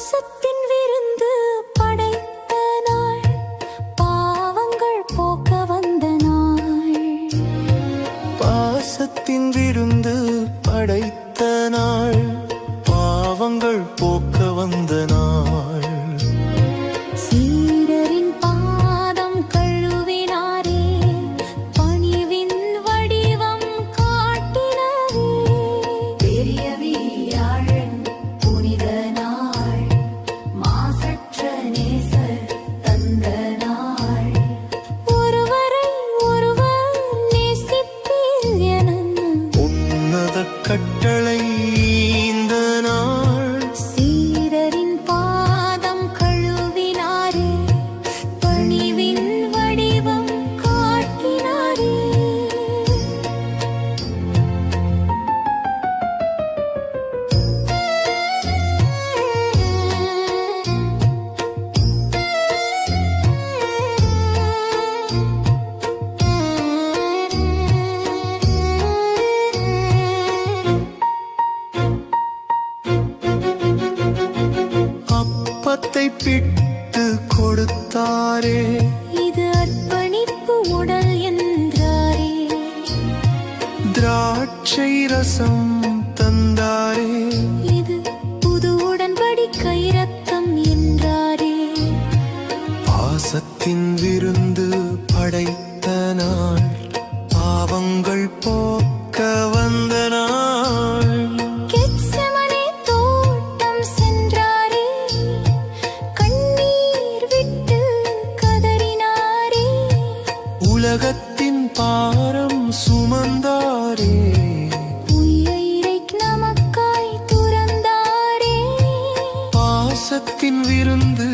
பாசத்தின் விருந்து படைத்த நாள், பாவங்கள் போக்க வந்த நாள். பாசத்தின் விருந்து படைத்த நாள், பாவங்கள் போக்க வந்த நாள். சீடரின் பாதம் கழுவினாரே, பணிவின் வடிவம் காட்டினாரே. பெரிய வியாழன் புனித நாள், மாசற்ற நேசர் தந்த நாள். ஒருவரை ஒருவர் நேசிப்பீர் என உன்னத கட்டளை இந்த நாள். சீடரின் பாதம் கழுவினாரே, பணிவின் வடிவம் காட்டினாரே. அப்பத்தை பிட்டு கொடுத்தாரே, இது அர்ப்பணிப்பு உடல் என்றாரே. திராட்சை ரசம் தந்தாரே, இது புது உடன்படிக்கை இரத்தம் என்றாரே. பாசத்தின் விருந்து படைத்த நாள், பாவங்கள் போக்க வந்த நாள். கெத்செமனே தோட்டம் சென்றாரே, கண்ணீர் விட்டு கதறினாரே. உலகத்தின் பாரம் சுமந்தாரே, உயிரை நமக்காய் துறந்தாரே. பாசத்தின் விருந்து